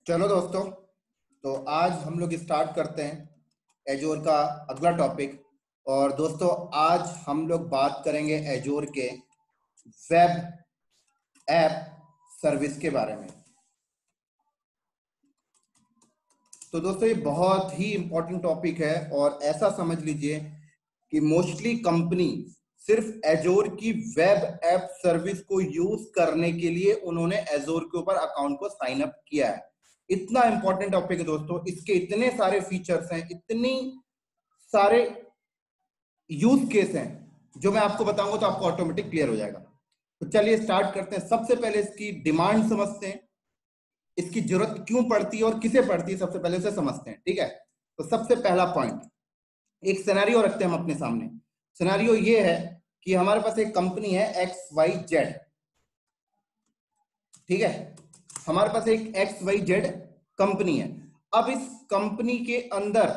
चलो दोस्तों, तो आज हम लोग स्टार्ट करते हैं एजोर का अगला टॉपिक। और दोस्तों, आज हम लोग बात करेंगे एजोर के वेब ऐप सर्विस के बारे में। तो दोस्तों, ये बहुत ही इंपॉर्टेंट टॉपिक है और ऐसा समझ लीजिए कि मोस्टली कंपनी सिर्फ एजोर की वेब ऐप सर्विस को यूज करने के लिए उन्होंने एजोर के ऊपर अकाउंट को साइन अप किया है। इतना इंपॉर्टेंट टॉपिक है दोस्तों, इसके इतने सारे फीचर्स हैं, इतनी सारे यूज केस हैं जो मैं आपको बताऊंगा तो आपको ऑटोमेटिक क्लियर हो जाएगा। तो चलिए स्टार्ट करते हैं। सबसे पहले इसकी डिमांड समझते हैं, इसकी जरूरत क्यों पड़ती है और किसे पड़ती है, सबसे पहले उसे समझते हैं। ठीक है, तो सबसे पहला पॉइंट, एक सिनेरियो रखते हैं हम अपने सामने। सिनेरियो ये है कि हमारे पास एक कंपनी है XYZ। ठीक है, हमारे पास एक XYZ कंपनी है। अब इस कंपनी के अंदर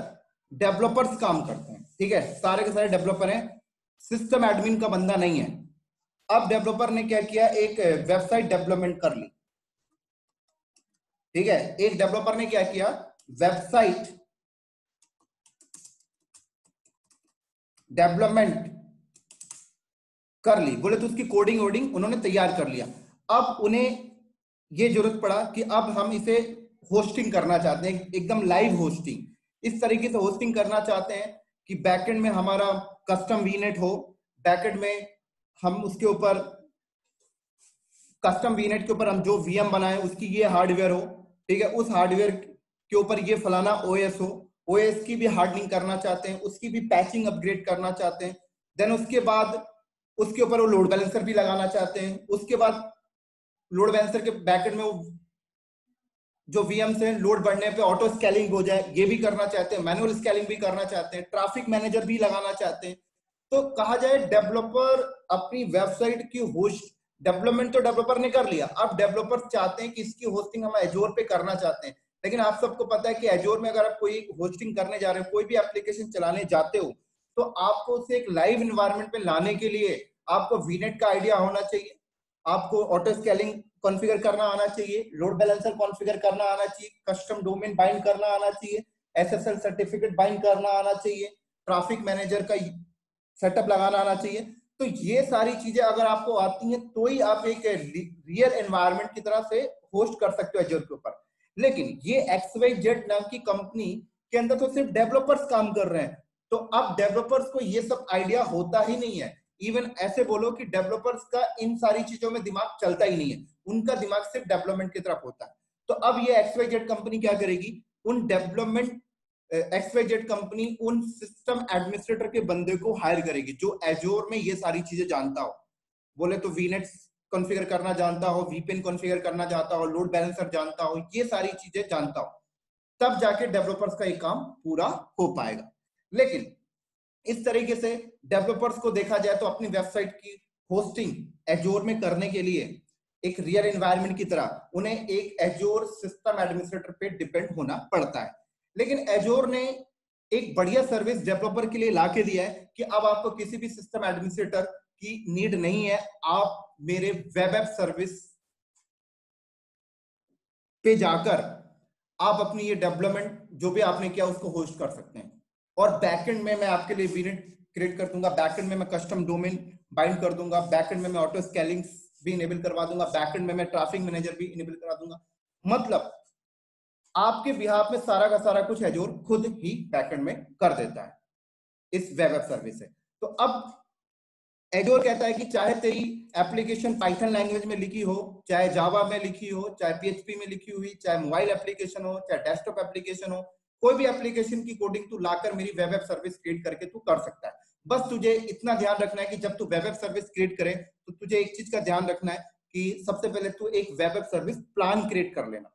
डेवलपर्स काम करते हैं। ठीक है, सारे के सारे डेवलपर हैं, सिस्टम एडमिन का बंदा नहीं है। अब डेवलपर ने क्या किया, एक वेबसाइट डेवलपमेंट कर ली। ठीक है, एक डेवलपर ने क्या किया, वेबसाइट डेवलपमेंट कर ली। बोले तो उसकी कोडिंग वोडिंग उन्होंने तैयार कर लिया। अब उन्हें ये जरूरत पड़ा कि अब हम इसे होस्टिंग करना चाहते हैं, एकदम लाइव होस्टिंग। इस तरीके से होस्टिंग करना चाहते हैं कि बैकएंड में हमारा कस्टम वीनेट हो, बैकएंड में हम उसके ऊपर कस्टम वीनेट के ऊपर हम जो वीएम बनाए उसकी ये हार्डवेयर हो। ठीक है, उस हार्डवेयर के ऊपर ये फलाना ओएस हो, ओएस की भी हार्डनिंग करना चाहते हैं, उसकी भी पैचिंग अपग्रेड करना चाहते हैं। देन उसके बाद उसके ऊपर वो लोड बैलेंसर भी लगाना चाहते हैं। उसके बाद लोड बैलेंसर के बैकएंड में वो जो वीएम से लोड बढ़ने पे ऑटो स्केलिंग हो जाए, ये भी करना चाहते हैं, मैनुअल स्केलिंग भी करना चाहते हैं, ट्रैफिक मैनेजर भी लगाना चाहते हैं। तो कहा जाए डेवलपर अपनी वेबसाइट की होस्ट डेवलपमेंट तो डेवलपर ने कर लिया, अब डेवलपर चाहते हैं कि इसकी होस्टिंग हम एजोर पे करना चाहते हैं। लेकिन आप सबको पता है कि एजोर में अगर आप कोई होस्टिंग करने जा रहे हो, कोई भी एप्लीकेशन चलाने जाते हो, तो आपको उसे एक लाइव इन्वायरमेंट में लाने के लिए आपको वीनेट का आइडिया होना चाहिए, आपको ऑटो स्केलिंग कॉन्फ़िगर करना आना चाहिए, लोड बैलेंसर कॉन्फ़िगर करना आना चाहिए, कस्टम डोमेन बाइंड करना आना चाहिए, एसएसएल सर्टिफिकेट बाइंड करना आना चाहिए, ट्रैफिक मैनेजर का सेटअप लगाना आना चाहिए। तो ये सारी चीजें अगर आपको आती हैं तो ही आप एक रियल एनवायरनमेंट की तरह से होस्ट कर सकते हो एजूर के ऊपर। लेकिन ये XYZ नाम की कंपनी के अंदर तो सिर्फ डेवलपर्स काम कर रहे हैं, तो अब डेवलपर्स को ये सब आइडिया होता ही नहीं है। इवन ऐसे बोलो कि डेवलपर्स का इन सारी चीजों में दिमाग चलता ही नहीं है, उनका दिमाग सिर्फ डेवलपमेंट की तरफ होता है। तो अब ये XYZ कंपनी क्या करेगी, उन डेवलपमेंट XYZ कंपनी उन सिस्टम एडमिनिस्ट्रेटर के बंदे को हायर करेगी जो एजोर में ये सारी चीजें जानता हो। बोले तो वीनेट कॉन्फ़िगर करना जानता हो, वीपीएन कॉन्फ़िगर करना जानता हो, लोड बैलेंसर जानता हो, ये सारी चीजें जानता हो, तब जाके डेवलपर्स का ये काम पूरा हो पाएगा। लेकिन इस तरीके से डेवलपर्स को देखा जाए तो अपनी वेबसाइट की होस्टिंग एजोर में करने के लिए एक रियल एनवायरनमेंट की तरह उन्हें एक एजोर सिस्टम एडमिनिस्ट्रेटर पे डिपेंड होना पड़ता है। लेकिन एजोर ने एक बढ़िया सर्विस डेवलपर के लिए ला के दिया है कि अब आपको किसी भी सिस्टम एडमिनिस्ट्रेटर की नीड नहीं है, आप मेरे वेब ऐप सर्विस पे जाकर आप अपनी ये डेवलपमेंट जो भी आपने किया उसको होस्ट कर सकते हैं। और बैकएंड में मैं आपके लिए वीनेट क्रिएट कर दूंगा, बैकएंड में मैं कस्टम डोमेन बाइंड कर दूंगा, बैकएंड में मैं ऑटो स्केलिंग भी इनेबल करवा दूंगा, बैकएंड में मैं ट्रैफिक मैनेजर भी इनेबल करा दूंगा। मतलब आपके बिहाफ में सारा का सारा कुछ एजोर खुद ही बैकएंड में कर देता है इस वेब ऐप सर्विस से। तो अब एजोर कहता है कि चाहे तेरी एप्लीकेशन पाइथन लैंग्वेज में लिखी हो, चाहे जावा में लिखी हो, चाहे पीएचपी में लिखी हुई, चाहे मोबाइल एप्लीकेशन हो, चाहे डेस्कटॉप एप्लीकेशन हो, कोई भी एप्लीकेशन की कोडिंग तू लाकर मेरी वेब ऐप सर्विस क्रिएट करके तू कर सकता है। बस तुझे इतना ध्यान रखना है कि जब तू वेब ऐप सर्विस क्रिएट करे तो तुझे एक चीज का ध्यान रखना है कि सबसे पहले तू एक web app service plan create कर लेना।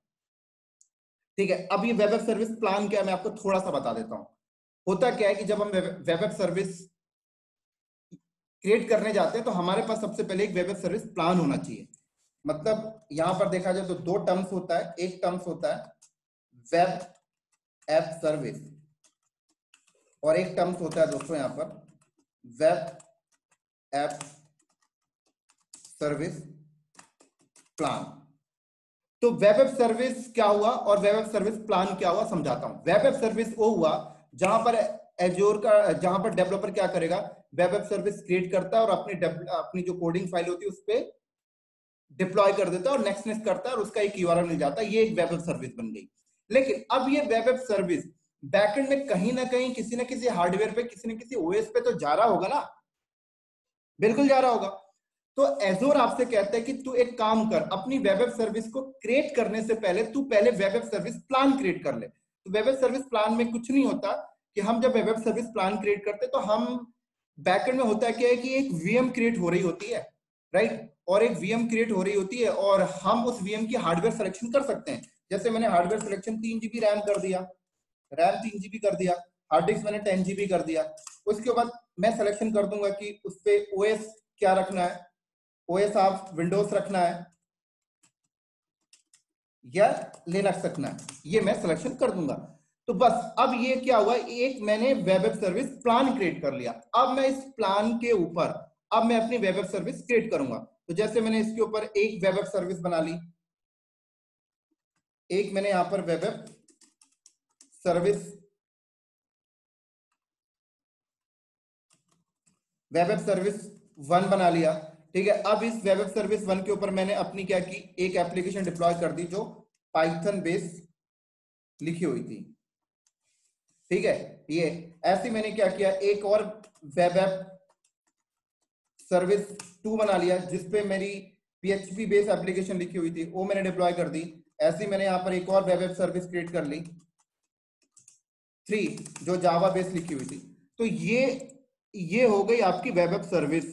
ठीक है, अब ये वेब ऐप सर्विस प्लान क्या है मैं आपको थोड़ा सा बता देता हूं। होता क्या है कि जब हम वेब ऐप सर्विस क्रिएट करने जाते हैं तो हमारे पास सबसे पहले एक वेब सर्विस प्लान होना चाहिए। मतलब यहां पर देखा जाए तो दो टर्म्स होता है, एक टर्म्स होता है वेब ऐप सर्विस और एक टर्म्स होता है दोस्तों यहां पर वेब ऐप सर्विस प्लान। तो वेब एप सर्विस क्या हुआ और वेब एप सर्विस प्लान क्या हुआ समझाता हूं। वेब एप सर्विस वो हुआ जहां पर एज्योर का, जहां पर डेवलपर क्या करेगा, वेब एप सर्विस क्रिएट करता है और अपनी जो कोडिंग फाइल होती है उस पर डिप्लॉय कर देता है और नेक्स्ट नेक्स्ट करता है और उसका एक यूआरएल मिल जाता है। ये एक वेब एप सर्विस बन गई। लेकिन अब ये वेब एप सर्विस बैकएंड में कहीं ना कहीं किसी ना किसी हार्डवेयर पे, किसी न किसी ओएस पे तो जा रहा होगा ना, बिल्कुल जा रहा होगा। तो एजोर आपसे कहता है कि तू एक काम कर, अपनी वेब एप सर्विस को क्रिएट करने से पहले तू पहले web app service plan create कर ले। तो वेब एप सर्विस प्लान में कुछ नहीं होता कि हम जब web app service plan create करते तो हम बैकएंड में होता क्या है कि एक वीएम क्रिएट हो रही होती है, राइट, और एक वीएम क्रिएट हो रही होती है और हम उस वीएम की हार्डवेयर सिलेक्शन कर सकते हैं। जैसे मैंने हार्डवेयर सिलेक्शन 3 GB रैम कर दिया, रैम 3 GB कर दिया, हार्ड डिस्क मैंने 10 GB कर दिया। उसके बाद मैं सिलेक्शन कर दूंगा कि उस पे ओएस क्या रखना है, ओएस आप विंडोज रखना है या लिनक्स रखना है, ये मैं सिलेक्शन कर दूंगा। तो बस अब ये क्या हुआ, एक मैंने web app service plan create कर लिया। अब मैं इस प्लान के ऊपर अब मैं अपनी वेब एप सर्विस क्रिएट करूंगा। तो जैसे मैंने इसके ऊपर एक वेब एप सर्विस बना ली, एक मैंने यहां पर वेब एप सर्विस 1 बना लिया, ठीक है। अब इस वेब एप सर्विस 1 के ऊपर मैंने अपनी क्या की, एक एप्लीकेशन डिप्लॉय कर दी जो पाइथन बेस लिखी हुई थी, ठीक है। ये ऐसे मैंने क्या किया, एक और वेब एप सर्विस 2 बना लिया जिसपे मेरी PHP बेस एप्लीकेशन लिखी हुई थी, वो मैंने डिप्लॉय कर दी। ऐसे मैंने यहाँ पर एक और वेब एप सर्विस क्रिएट कर ली 3 जो जावा बेस लिखी हुई थी। तो ये हो गई आपकी वेब एप सर्विस,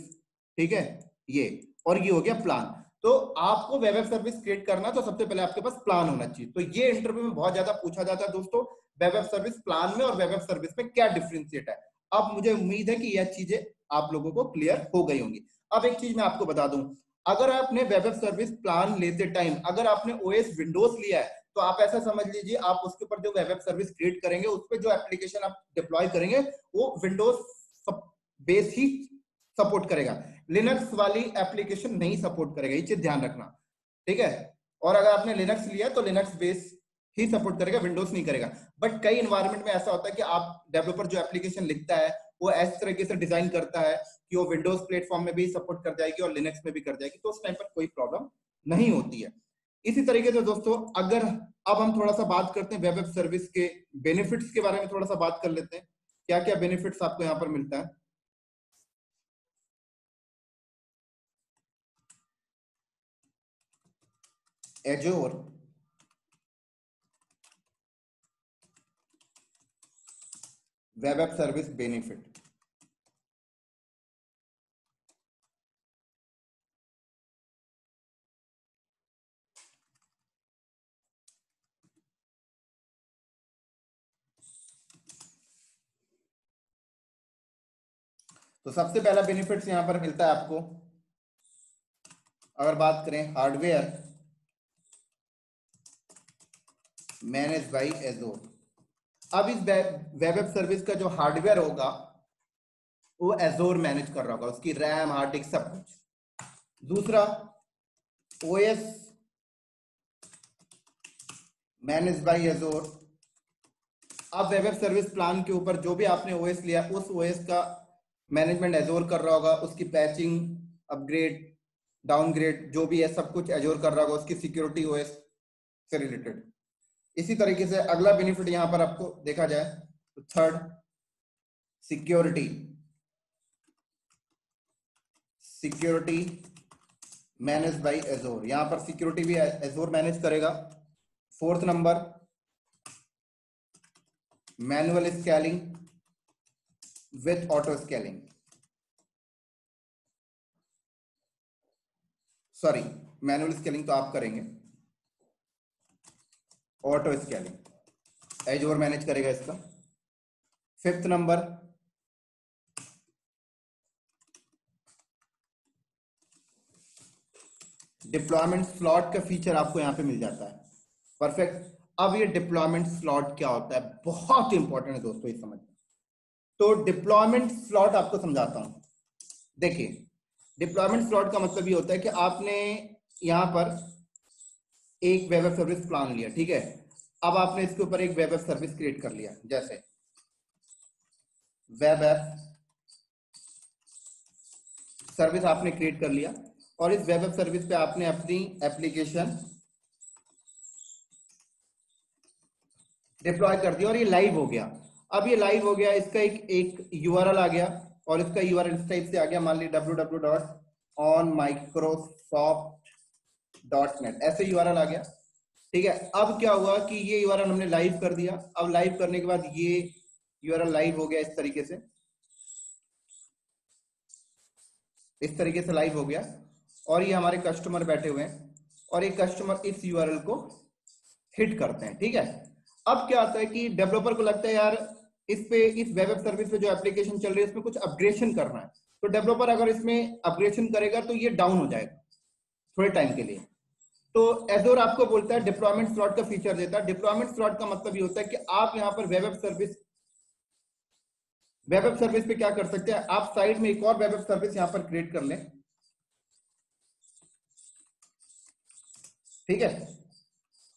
ठीक है, ये, और ये हो गया प्लान। तो आपको वेब एप सर्विस क्रिएट करना तो सबसे पहले आपके पास प्लान होना चाहिए। तो ये इंटरव्यू में बहुत ज्यादा पूछा जाता है दोस्तों, वेब एप सर्विस प्लान में और वेब एप सर्विस में क्या डिफरेंशिएट है। अब मुझे उम्मीद है कि यह चीजें आप लोगों को क्लियर हो गई होंगी। अब एक चीज मैं आपको बता दूं, अगर आपने वेब एप सर्विस प्लान लेते टाइम अगर आपने ओएस विंडोज लिया है तो आप ऐसा समझ लीजिए आप उसके ऊपर जो वेब एप सर्विस क्रिएट करेंगे उस पर जो एप्लीकेशन आप डिप्लॉय करेंगे वो विंडोज बेस ही सपोर्ट करेगा, लिनक्स वाली एप्लीकेशन नहीं सपोर्ट करेगा, ये चीज ध्यान रखना, ठीक है। और अगर आपने लिनक्स लिया तो लिनक्स बेस ही सपोर्ट करेगा, विंडोज नहीं करेगा। बट कई एनवायरनमेंट में ऐसा होता है कि आप डेवलपर जो एप्लीकेशन लिखता है वो ऐसे तरीके से डिजाइन करता है कि वो विंडोज प्लेटफॉर्म में भी सपोर्ट कर जाएगी और लिनक्स में भी कर जाएगी, तो उस टाइम पर कोई प्रॉब्लम नहीं होती है। इसी तरीके से दोस्तों अगर अब हम थोड़ा सा बात करते हैं वेब एप सर्विस के बेनिफिट्स के बारे में, थोड़ा सा बात कर लेते हैं क्या क्या बेनिफिट्स आपको यहाँ पर मिलता है। एजोर वेब एप सर्विस बेनिफिट, तो सबसे पहला बेनिफिट्स यहां पर मिलता है आपको, अगर बात करें हार्डवेयर मैनेज बाय एजोर। अब इस वेब एप सर्विस का जो हार्डवेयर होगा वो एजोर मैनेज कर रहा होगा, उसकी रैम हार्ड डिस्क सब कुछ। दूसरा ओएस मैनेज बाय एजोर। अब वेब एप सर्विस प्लान के ऊपर जो भी आपने ओएस लिया उस ओएस का मैनेजमेंट एजोर कर रहा होगा, उसकी पैचिंग अपग्रेड डाउनग्रेड जो भी है सब कुछ एजोर कर रहा होगा, उसकी सिक्योरिटी ओएस से रिलेटेड। इसी तरीके से अगला बेनिफिट यहां पर आपको देखा जाए तो थर्ड सिक्योरिटी मैनेज बाय एजोर, यहां पर सिक्योरिटी भी एजोर मैनेज करेगा। Fourth number manual scaling with auto scaling, sorry manual scaling तो आप करेंगे, ऑटो स्केलिंग एजोर मैनेज करेगा इसका। फिफ्थ नंबर डिप्लॉयमेंट स्लॉट का फीचर आपको यहां पे मिल जाता है, परफेक्ट। अब ये डिप्लॉयमेंट स्लॉट क्या होता है, बहुत इंपॉर्टेंट है दोस्तों ये समझना। तो डिप्लॉयमेंट स्लॉट आपको समझाता हूं। देखिए डिप्लॉयमेंट स्लॉट का मतलब ये होता है कि आपने यहां पर एक वेब ऐप सर्विस प्लान लिया, ठीक है। अब आपने इसके ऊपर एक वेब ऐप सर्विस क्रिएट कर लिया, जैसे वेब ऐप सर्विस आपने क्रिएट कर लिया, और इस वेब ऐप सर्विस पे आपने अपनी एप्लीकेशन डिप्लॉय कर दिया और ये लाइव हो गया। अब ये लाइव हो गया, इसका एक यूआरएल आ गया, और इसका यूआरएल इस टाइप से आ गया, मान ली www.onmicrosoft.net, ऐसे यूआरएल आ गया, ठीक है। अब क्या हुआ कि ये यूआरएल हमने लाइव कर दिया। अब लाइव करने के बाद ये यूआरएल लाइव हो गया इस तरीके से, इस तरीके से लाइव हो गया, और ये हमारे कस्टमर बैठे हुए हैं, और ये कस्टमर इस यूआरएल को हिट करते हैं, ठीक है। अब क्या आता है कि डेवलपर को लगता है यार इस वेब ऐप सर्विस पे जो एप्लीकेशन चल रही है उसमें कुछ अपग्रेडेशन करना है, तो डेवलपर अगर इसमें अपग्रेडेशन करेगा तो ये डाउन हो जाएगा थोड़े टाइम के लिए। तो एजोर आपको बोलता है डिप्लॉयमेंट स्लॉट का फीचर देता है। डिप्लॉयमेंट स्लॉट का मतलब ये होता है कि आप यहाँ पर वेब ऐप सर्विस पे क्या कर सकते हैं, आप साइड में एक और वेब ऐप सर्विस यहाँ पर क्रिएट कर लें, ठीक है।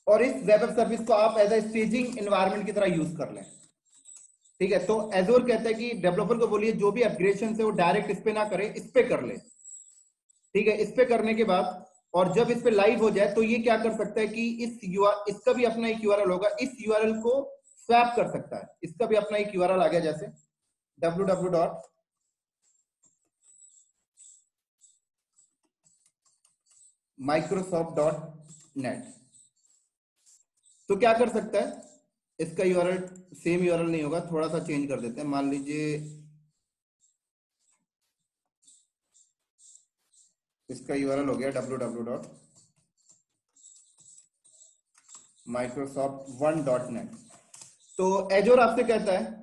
और इस वेब ऐप सर्विस को आप एज ए स्टेजिंग एनवायरनमेंट की तरह यूज कर लें, ठीक है। तो एजोर कहता है कि डेवलपर को बोलिए जो भी अपग्रेडेशन है वो डायरेक्ट इस पे ना करे, इस पे कर ले, ठीक है। इस पे करने के बाद और जब इस पे लाइव हो जाए तो ये क्या कर सकता है कि इसका भी अपना एक यूआरएल होगा, इस यूआरएल को स्वैप कर सकता है। इसका भी अपना एक यूआरएल आ गया, जैसे www.microsoft.net। तो क्या कर सकता है, इसका यूआरएल सेम यूआरएल नहीं होगा, थोड़ा सा चेंज कर देते हैं। मान लीजिए इसका यूआरएल हो गया www.microsoft1.net। तो एजोर आपसे कहता है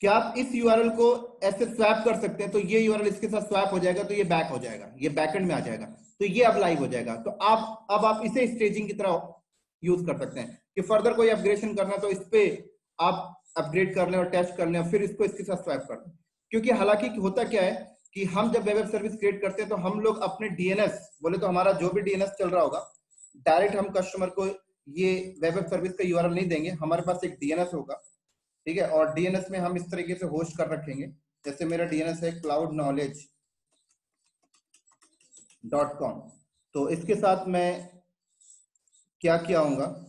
कि आप इस यूआरएल को ऐसे स्वैप कर सकते हैं, तो ये यूआरएल इसके साथ स्वैप हो जाएगा, तो ये बैक हो जाएगा, ये बैकएंड में आ जाएगा, तो ये अब लाइव हो जाएगा। तो आप इसे स्टेजिंग की तरह यूज कर सकते हैं कि फर्दर कोई अपग्रेडेशन करना है तो इस पे आप अपग्रेड कर लें और टेस्ट कर लें, और फिर इसको इसके साथ स्वैप कर लें। क्योंकि हालांकि होता क्या है कि हम जब वेब सर्विस क्रिएट करते हैं तो हम लोग अपने डीएनएस, बोले तो हमारा जो भी डीएनएस चल रहा होगा, डायरेक्ट हम कस्टमर को ये वेब सर्विस का यूआरएल नहीं देंगे, हमारे पास एक डीएनएस होगा, ठीक है। और डीएनएस में हम इस तरीके से होस्ट कर रखेंगे, जैसे मेरा डीएनएस है cloudknowledge.com। तो इसके साथ मैं क्या किया हूंगा,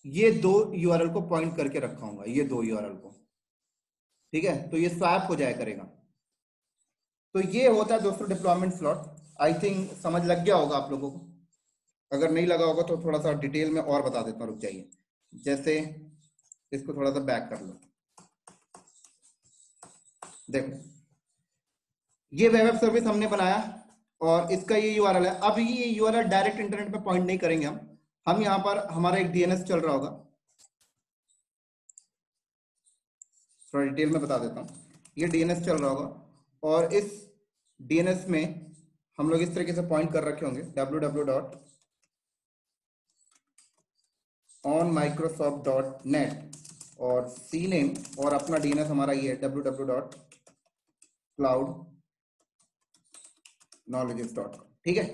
ये दो यूआरएल को पॉइंट करके रखा हूंगा, ये दो यूआरएल को, ठीक है। तो ये स्वैप हो जाया करेगा। तो ये होता है दोस्तों डिप्लॉयमेंट स्लॉट। आई थिंक समझ लग गया होगा आप लोगों को, अगर नहीं लगा होगा तो थोड़ा सा डिटेल में और बता देता हूं, रुक जाइए। जैसे इसको थोड़ा सा बैक कर लो, देखो ये वेब सर्विस हमने बनाया और इसका ये यूआरएल है। अब ये यूआरएल डायरेक्ट इंटरनेट पे पॉइंट नहीं करेंगे हम यहाँ पर हमारा एक डीएनएस चल रहा होगा, थोड़ा डिटेल में बता देता हूँ। ये डीएनएस चल रहा होगा और इस डीएनएस में हम लोग इस तरीके से पॉइंट कर रखे होंगे www.onmicrosoft.net और सी नेम, और अपना डीएनएस हमारा ये है www.cloudknowledge.com, ठीक है।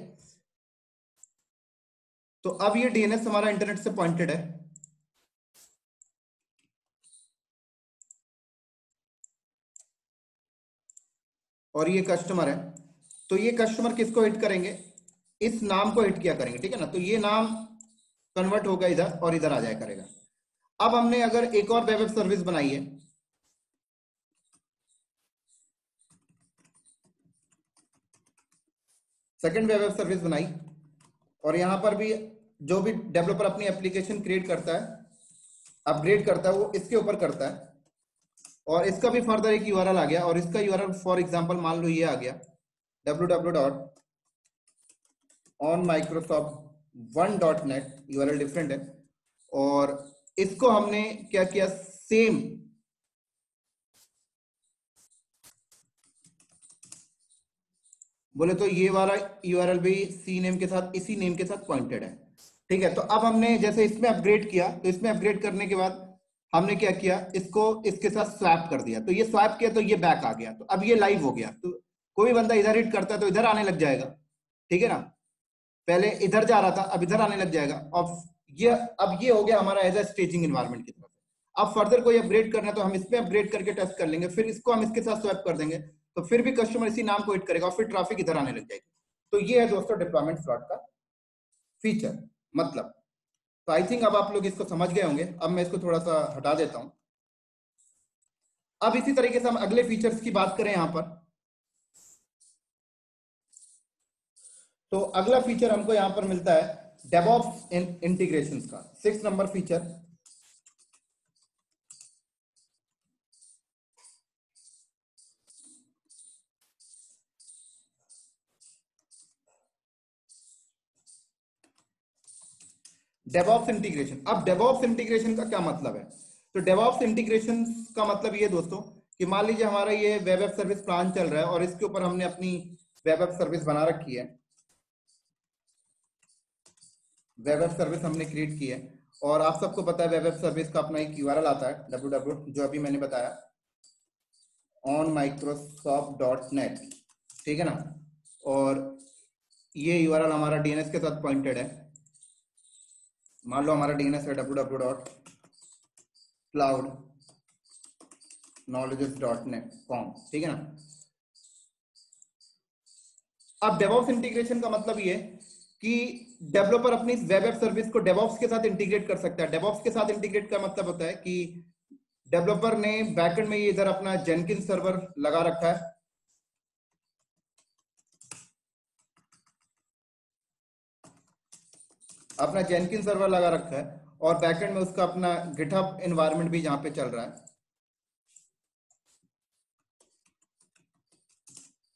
तो अब ये डीएनएस हमारा इंटरनेट से पॉइंटेड है, और ये कस्टमर है। तो ये कस्टमर किसको हिट करेंगे, इस नाम को हिट किया करेंगे, ठीक है ना। तो ये नाम कन्वर्ट होगा इधर और इधर आ जाया करेगा। अब हमने अगर एक और वेब सर्विस बनाई है, सेकंड वेब सर्विस बनाई, और यहां पर भी जो भी डेवलपर अपनी एप्लीकेशन क्रिएट करता है, अपग्रेड करता है, वो इसके ऊपर करता है, और इसका भी फर्दर एक यूआरएल आ गया, और इसका यूआरएल फॉर एग्जांपल मान लो ये आ गया www.onmicrosoft1.net, यूआरएल डिफरेंट है। और इसको हमने क्या किया, सेम बोले तो ये वाला यूआरएल भी सी नेम के साथ, इसी नेम के साथ पॉइंटेड है, ठीक है। तो अब हमने जैसे इसमें अपग्रेड किया, तो इसमें अपग्रेड करने के बाद हमने क्या किया, इसको इसके साथ स्वैप कर दिया, तो ये स्वैप किया तो ये बैक आ गया, तो अब ये लाइव हो गया। तो कोई बंदा इधर हिट करता है तो इधर आने लग जाएगा, ठीक है ना, पहले इधर जा रहा था अब इधर आने लग जाएगा। अब ये हो गया हमारा एज ए स्टेजिंग एनवायरनमेंट की तरफ से। अब फर्दर कोई अपग्रेड करना है तो हम इस पे अपग्रेड करके टेस्ट कर लेंगे, फिर इसको हम इसके साथ स्वैप कर देंगे, तो फिर भी कस्टमर इसी नाम को हिट करेगा और फिर ट्रैफिक इधर आने लग जाएगी। तो ये है दोस्तों डिप्लॉयमेंट फ्लॉट का फीचर मतलब। तो आई थिंक अब आप लोग इसको समझ गए होंगे। अब मैं इसको थोड़ा सा हटा देता हूं। अब इसी तरीके से हम अगले फीचर्स की बात करें यहां पर, तो अगला फीचर हमको यहां पर मिलता है डेवऑप्स इंटीग्रेशन का 6 नंबर फीचर। DevOps integration. अब डेवऑप्स इंटीग्रेशन का क्या मतलब है? तो डेवऑप्स इंटीग्रेशन का मतलब ये दोस्तों कि मान लीजिए हमारा ये वेब ऐप सर्विस प्लान चल रहा है और इसके ऊपर हमने अपनी वेब ऐप सर्विस बना रखी है, वेब ऐप सर्विस हमने क्रिएट की है, और आप सबको पता है वेब ऐप सर्विस का अपना एक यूआरएल आता है www, जो अभी मैंने बताया onmicrosoft.net, ठीक है ना। और ये यूआरएल हमारा डीएनएस के साथ पॉइंटेड है। मान लो हमारा डीएनएस है www.cloudknowledges.com, ठीक है ना। अब डेवऑप्स इंटीग्रेशन का मतलब ये कि डेवलपर अपनी वेब ऐप सर्विस को डेवऑप्स के साथ इंटीग्रेट कर सकता है। डेवऑप्स के साथ इंटीग्रेट का मतलब होता है कि डेवलपर ने बैकएंड में ये इधर अपना जेनकिंस सर्वर लगा रखा है, अपना जेनकिंस सर्वर लगा रखा है, और बैकएंड में उसका अपना गिटहब एनवायरनमेंट भी जहां पे चल रहा है,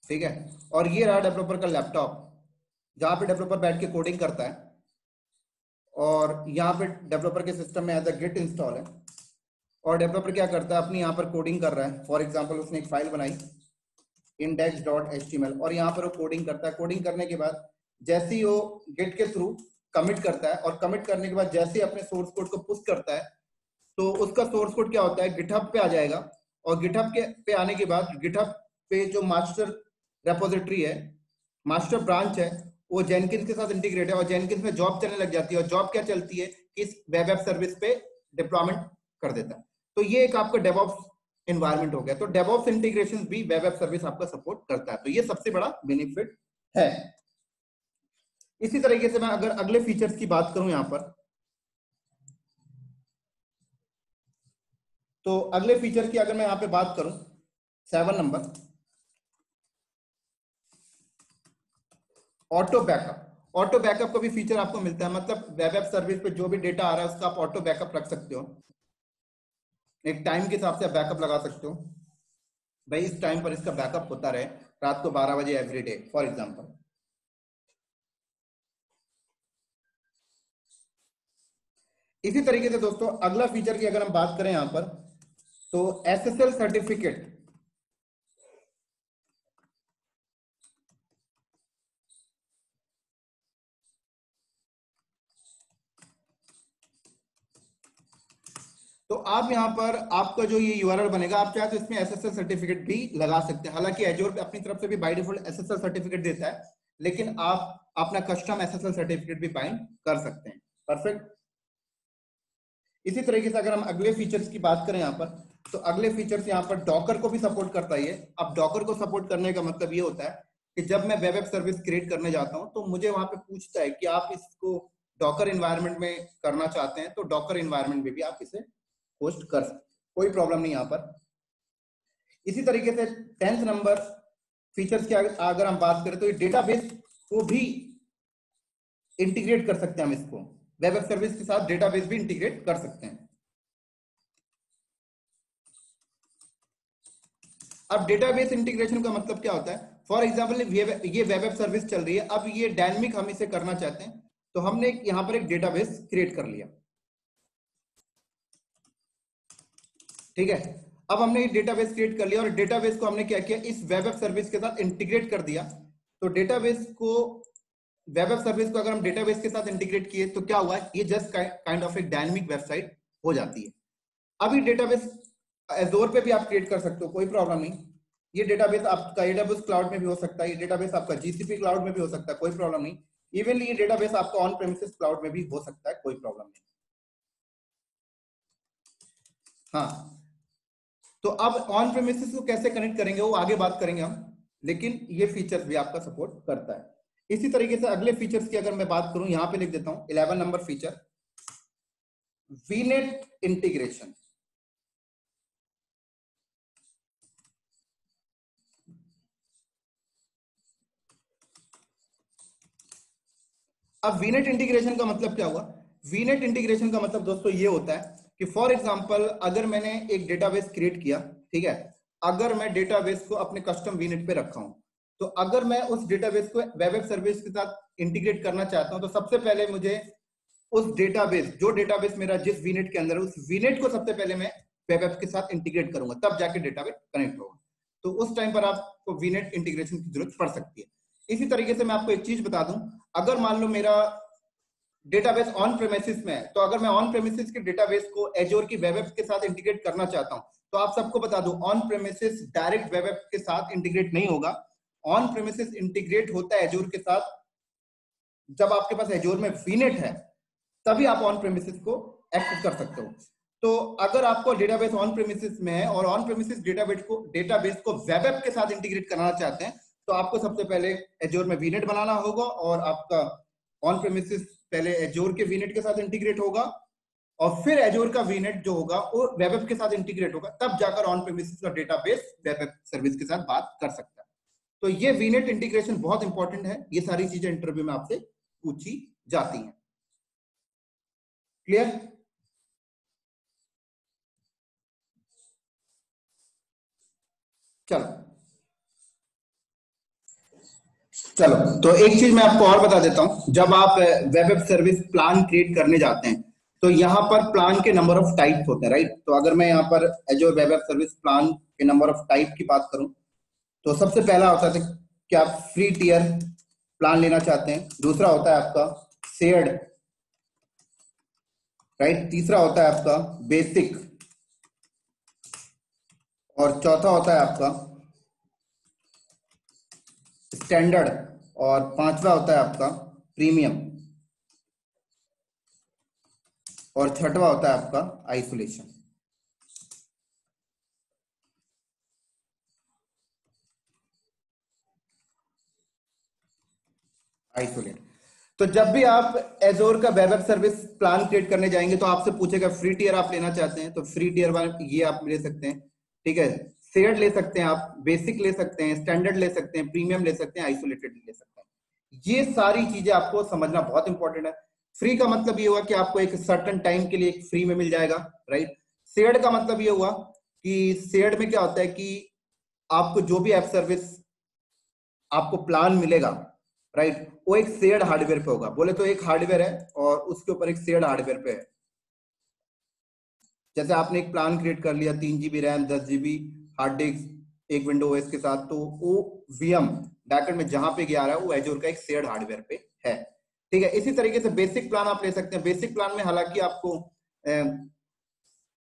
ठीक है। और ये रहा डेवलपर का लैपटॉप जहां पे डेवलपर बैठ के कोडिंग करता है, और यहाँ पे डेवलपर के सिस्टम में एज अ गिट इंस्टॉल है, और डेवलपर क्या करता है अपनी यहाँ पर कोडिंग कर रहा है। फॉर एग्जांपल उसने एक फाइल बनाई index.html और यहाँ पर वो कोडिंग करता है। कोडिंग करने के बाद जैसे ही वो गिट के थ्रू कमिट करता है, और कमिट करने के बाद जैसे ही अपने सोर्स कोड को पुश करता है, तो उसका सोर्स कोड क्या होता है गिटहब पे आ जाएगा, और गिटहब के पे आने के बाद गिटहब पे जो मास्टर रेपोजिटरी है, मास्टर ब्रांच है, वो जेनकिंस के साथ इंटीग्रेट है, और जेनकिंस में जॉब चलने लग जाती है, और जॉब क्या चलती है कि इस वेब ऐप सर्विस पे डिप्लॉयमेंट कर देता है। तो ये एक आपका डेवऑप्स एनवायरनमेंट हो गया। तो डेवऑप्स इंटीग्रेशन भी वेब ऐप सर्विस आपका सपोर्ट करता है, तो ये सबसे बड़ा बेनिफिट है। इसी तरीके से मैं अगर अगले फीचर्स की बात करूं यहां पर, तो अगले फीचर की अगर मैं यहां पे बात करूं 7 number, auto backup. Auto backup का भी फीचर आपको मिलता है, मतलब वेब ऐप सर्विस पे जो भी डेटा आ रहा है उसका आप ऑटो बैकअप रख सकते हो, एक टाइम के हिसाब से बैकअप लगा सकते हो, भाई इस टाइम पर इसका बैकअप होता रहे, रात को 12 बजे एवरी डे फॉर एग्जांपल। इसी तरीके से दोस्तों अगला फीचर की अगर हम बात करें यहां पर, तो एसएसएल सर्टिफिकेट। तो आप यहां पर आपका जो ये यूआरएल बनेगा, आप चाहे तो इसमें एसएसएल सर्टिफिकेट भी लगा सकते हैं। हालांकि एजोर अपनी तरफ से भी बाय डिफॉल्ट एसएसएल सर्टिफिकेट देता है, लेकिन आप अपना कस्टम एसएसएल सर्टिफिकेट भी बाइंड कर सकते हैं। परफेक्ट। इसी तरीके से अगर हम अगले फीचर्स की बात करें यहाँ पर, तो अगले फीचर्स यहाँ पर डॉकर को भी सपोर्ट करता है। अब डॉकर को सपोर्ट करने का मतलब ये होता है कि जब मैं वेब ऐप सर्विस क्रिएट करने जाता हूँ तो मुझे वहां पे पूछता है कि आप इसको डॉकर इन्वायरमेंट में करना चाहते हैं, तो डॉकर इन्वायरमेंट में भी आप इसे होस्ट कर सकते हैं, कोई प्रॉब्लम नहीं यहाँ पर। इसी तरीके से 10th नंबर फीचर्स की अगर हम बात करें, तो ये डेटाबेस को भी इंटीग्रेट कर सकते हैं हम इसको, वेब ऐप सर्विस के साथ डेटाबेस भी इंटीग्रेट कर सकते हैं। अब डेटाबेस इंटीग्रेशन का मतलब क्या होता है? फॉर एग्जांपल ये वेब ऐप सर्विस चल रही है, अब ये डायनेमिक हम इसे करना चाहते हैं, तो हमने यहां पर एक डेटाबेस क्रिएट कर लिया, ठीक है। अब हमने एक डेटाबेस क्रिएट कर लिया और डेटाबेस को हमने क्या किया, इस वेब ऐप सर्विस के साथ इंटीग्रेट कर दिया। तो डेटाबेस को, वेब ऐप सर्विस को अगर हम डेटाबेस के साथ इंटीग्रेट किए तो क्या हुआ, ये जस्ट काइंड ऑफ एक डायनेमिक वेबसाइट हो जाती है। अभी डेटाबेस एजोर पे भी आप क्रिएट कर सकते हो, कोई प्रॉब्लम नहीं। ये डेटाबेस आपका AWS क्लाउड में भी हो सकता है, ये डेटाबेस आपका GCP क्लाउड में भी हो सकता है, कोई प्रॉब्लम नहीं। इवनली ये डेटाबेस आपका ऑन प्रेमिसेस क्लाउड में भी हो सकता है, कोई प्रॉब्लम नहीं। हाँ, तो अब ऑन प्रेमिसेस को कैसे कनेक्ट करेंगे वो आगे बात करेंगे हम, लेकिन ये फीचर्स भी आपका सपोर्ट करता है। इसी तरीके से अगले फीचर्स की अगर मैं बात करूं, यहां पे लिख देता हूं 11 नंबर फीचर, VNet इंटीग्रेशन। अब VNet इंटीग्रेशन का मतलब क्या हुआ? VNet इंटीग्रेशन का मतलब दोस्तों ये होता है कि फॉर एग्जांपल अगर मैंने एक डेटाबेस क्रिएट किया, ठीक है, अगर मैं डेटाबेस को अपने कस्टम VNet पे रखा हूं, तो अगर मैं उस डेटाबेस को वेब एप सर्विस के साथ इंटीग्रेट करना चाहता हूं, तो सबसे पहले मुझे उस डेटाबेस, जो डेटाबेस मेरा जिस VNet के अंदर है, उस VNet को सबसे पहले मैं वेब ऐप के साथ इंटीग्रेट करूंगा, तब जाके डेटाबेस कनेक्ट होगा। तो उस टाइम पर आपको VNet इंटीग्रेशन की जरूरत पड़ सकती है। इसी तरीके से मैं आपको एक चीज बता दूं, अगर मान लो मेरा डेटाबेस ऑन प्रेमिसेस में है, तो अगर मैं ऑन प्रेमिसेस के डेटाबेस को एजोर की वेब ऐप के साथ इंटीग्रेट करना चाहता हूं, तो आप सबको बता दूं, on premises direct web app के साथ इंटीग्रेट नहीं होगा। ऑन प्रेमिसेस इंटीग्रेट होता है एजोर के साथ जब आपके पास एजोर में VNet है, तभी आप ऑन प्रेमिसेस को एक्सेस कर सकते हो। तो अगर आपको डेटाबेस ऑन प्रेमिसेस में है और ऑन प्रेमिसेस डेटाबेस को वेब ऐप के साथ इंटीग्रेट कराना चाहते हैं, तो आपको सबसे पहले एजोर में VNet बनाना होगा, और आपका ऑन प्रेमिसेस पहले एजोर के VNet के साथ इंटीग्रेट होगा, और फिर एजोर का VNet जो होगा वो वेब ऐप के साथ इंटीग्रेट होगा, तब जाकर ऑन प्रेमिसेस का डेटाबेस वेब ऐप सर्विस के साथ बात कर सकता है। तो ये VNet इंटीग्रेशन बहुत इंपॉर्टेंट है, ये सारी चीजें इंटरव्यू में आपसे पूछी जाती हैं। क्लियर? चलो चलो, तो एक चीज मैं आपको और बता देता हूं, जब आप web app service plan create करने जाते हैं, तो यहाँ पर प्लान के नंबर ऑफ टाइप्स होते हैं, राइट? तो अगर मैं यहाँ पर एजोर वेब ऐप सर्विस प्लान के नंबर ऑफ टाइप की बात करूं, तो सबसे पहला होता है कि आप फ्री टियर प्लान लेना चाहते हैं, दूसरा होता है आपका शेयर्ड, राइट, तीसरा होता है आपका बेसिक, और चौथा होता है आपका स्टैंडर्ड, और पांचवा होता है आपका प्रीमियम, और छठवा होता है आपका आइसोलेशन। आइसोलेट। तो जब भी आप एजोर का web app service plan create करने जाएंगे, तो आपसे पूछेगा फ्री टियर आप लेना चाहते हैं, तो फ्री टियर वाले ये आप ले सकते हैं, ठीक है, शेयर्ड ले सकते हैं, आप बेसिक ले सकते हैं, स्टैंडर्ड ले सकते हैं, प्रीमियम ले सकते हैं, आइसोलेटेड ले सकते हैं। ये सारी चीजें आपको समझना बहुत इंपॉर्टेंट है। फ्री का मतलब ये हुआ कि आपको एक सर्टन टाइम के लिए फ्री में मिल जाएगा, राइट? शेयर्ड का मतलब ये हुआ कि शेयर्ड में क्या होता है कि आपको जो भी ऐप सर्विस आपको प्लान मिलेगा, राइट, वो एक शेयर्ड हार्डवेयर पे होगा। बोले तो एक हार्डवेयर है और उसके ऊपर एक शेयर्ड हार्डवेयर पे है। जैसे आपने एक प्लान क्रिएट कर लिया, 3 GB RAM, 10 GB hard disk, एक विंडो ओएस के साथ, तो वो VM बैकएंड में जहां पे गया रहा है वो एजोर का एक शेयर्ड हार्डवेयर पे है, ठीक है। इसी तरीके से बेसिक प्लान आप ले सकते हैं। बेसिक प्लान में हालांकि आपको